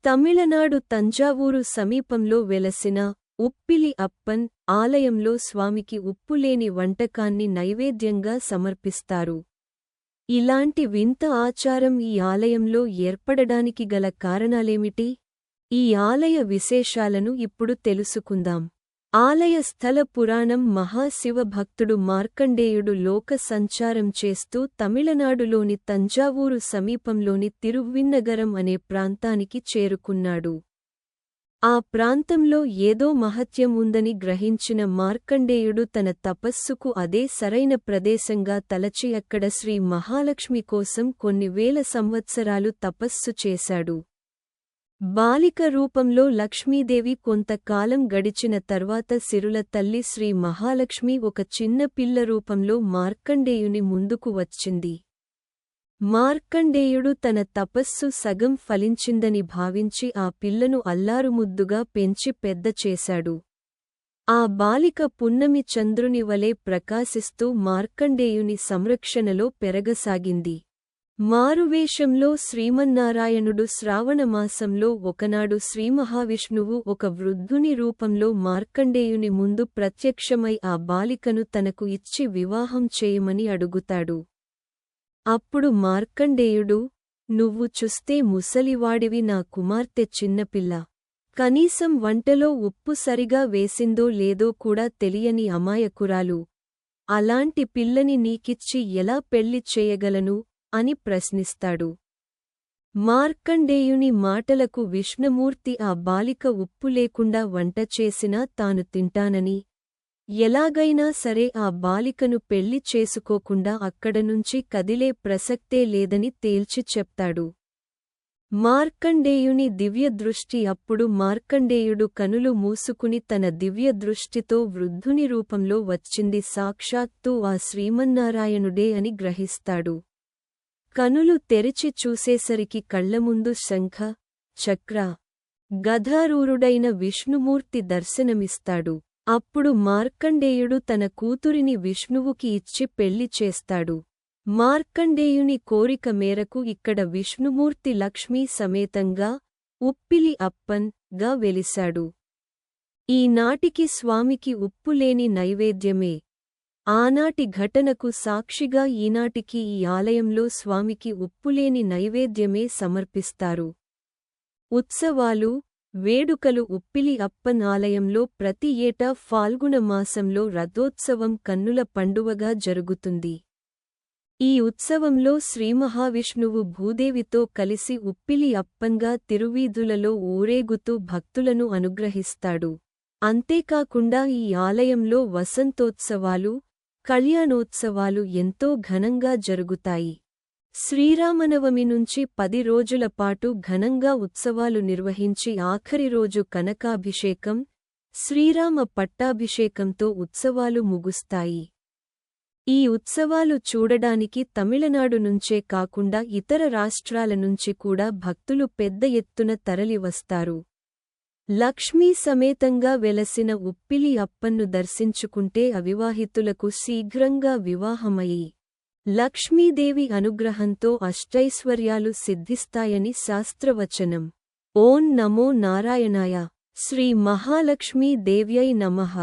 తమిళనాడు తంజావూరు సమీపంలో వెలసిన ఉప్పిలి అప్పన్ ఆలయంలో స్వామికి ఉప్పులేని వంటకాన్ని నైవేద్యంగా సమర్పిస్తారు. ఇలాంటి వింత ఆచారం ఈ ఆలయంలో ఏర్పడడానికి గల కారణాలేమిటి? ఈ ఆలయ విశేషాలను ఇప్పుడు తెలుసుకుందాం. ఆలయ స్థల పురాణం మహాశివ భక్తుడు మార్కండేయుడు లోక సంచారం చేస్తూ తమిళనాడులోని తంజావూరు సమీపంలోని తిరువిన్నగరం అనే ప్రాంతానికి చేరుకున్నాడు. ఆ ప్రాంతంలో ఏదో మహత్యం ఉందని గ్రహించిన మార్కండేయుడు తన తపస్సుకు అదే సరైన ప్రదేశంగా తలచి అక్కడ శ్రీ మహాలక్ష్మి కోసం కొన్ని వేల సంవత్సరాలు తపస్సు చేశాడు. బాలిక రూపంలో లక్ష్మీదేవి కొంతకాలం గడిచిన తర్వాత సిరుల తల్లి శ్రీ మహాలక్ష్మి ఒక చిన్న పిల్ల రూపంలో మార్కండేయుని ముందుకు వచ్చింది. మార్కండేయుడు తన తపస్సు సగం ఫలించిందని భావించి ఆ పిల్లను అల్లారుముద్దుగా పెంచి పెద్ద చేశాడు. ఆ బాలిక పున్నమి చంద్రుని వలె ప్రకాశిస్తూ మార్కండేయుని సంరక్షణలో పెరగసాగింది. మారువేషంలో శ్రీమన్నారాయణుడు శ్రావణమాసంలో ఒకనాడు శ్రీమహావిష్ణువు ఒక వృద్ధుని రూపంలో మార్కండేయుని ముందు ప్రత్యక్షమై ఆ బాలికను తనకు ఇచ్చి వివాహం చేయమని అడుగుతాడు. అప్పుడు మార్కండేయుడు, "నువ్వు చూస్తే ముసలివాడివి, నా కుమార్తె చిన్నపిల్ల. కనీసం వంటలో ఉప్పు సరిగా వేసిందో లేదో కూడా తెలియని అమాయకురాలు. అలాంటి పిల్లని నీకిచ్చి ఎలా పెళ్లి చేయగలను?" అని ప్రశ్నిస్తాడు. మార్కండేయుని మాటలకు విష్ణుమూర్తి ఆ బాలిక ఉప్పు లేకుండా వంట చేసినా తాను తింటానని, ఎలాగైనా సరే ఆ బాలికను పెళ్లి చేసుకోకుండా అక్కడనుంచి కదిలే ప్రసక్తే లేదని తేల్చి చెప్తాడు. మార్కండేయుని దివ్యదృష్టి అప్పుడు మార్కండేయుడు కనులు మూసుకుని తన దివ్యదృష్టితో వృద్ధుని రూపంలో వచ్చింది సాక్షాత్తు ఆ శ్రీమన్నారాయణుడే అని గ్రహిస్తాడు. కనులు తెరిచి చూసేసరికి కళ్లముందు శంఖ, చక్ర, గదారూరుడైన విష్ణుమూర్తి దర్శనమిస్తాడు. అప్పుడు మార్కండేయుడు తన కూతురిని విష్ణువుకి ఇచ్చి పెళ్లి చేస్తాడు. మార్కండేయుని కోరిక మేరకు ఇక్కడ విష్ణుమూర్తి లక్ష్మీ సమేతంగా ఉప్పిలి అప్పన్ గా వెలిశాడు. ఈనాటికి స్వామికి ఉప్పులేని నైవేద్యమే. ఆనాటి ఘటనకు సాక్షిగా ఈనాటికి ఈ ఆలయంలో స్వామికి ఉప్పులేని నైవేద్యమే సమర్పిస్తారు. ఉత్సవాలు, వేడుకలు ఉప్పిలి అప్పన్ ఆలయంలో ప్రతి ఏటా ఫాల్గుణ మాసంలో రథోత్సవం కన్నుల పండువగా జరుగుతుంది. ఈ ఉత్సవంలో శ్రీమహావిష్ణువు భూదేవితో కలిసి ఉప్పిలి అప్పన్గా తిరువీధులలో ఊరేగుతూ భక్తులను అనుగ్రహిస్తాడు. అంతేకాకుండా ఈ ఆలయంలో వసంతోత్సవాలు, కళ్యాణోత్సవాలు ఎంతో ఘనంగా జరుగుతాయి. శ్రీరామనవమి నుంచి 10 రోజుల పాటు ఘనంగా ఉత్సవాలు నిర్వహించి ఆఖరి రోజు కనకాభిషేకం, శ్రీరామ పట్టాభిషేకంతో ఉత్సవాలు ముగుస్తాయి. ఈ ఉత్సవాలు చూడడానికి తమిళనాడు నుంచే కాకుండా ఇతర రాష్ట్రాల నుంచి కూడా భక్తులు పెద్ద ఎత్తున తరలివస్తారు. లక్ష్మీ సమేతంగా వెలసిన ఉప్పిలి అప్పన్ను దర్శించుకుంటే అవివాహితులకు శీఘ్రంగా వివాహమయి లక్ష్మీదేవి అనుగ్రహంతో అష్టైశ్వర్యాలు సిద్ధిస్తాయని శాస్త్రవచనం. ఓం నమో నారాయణాయ. శ్రీ మహాలక్ష్మీ దేవ్యై నమః.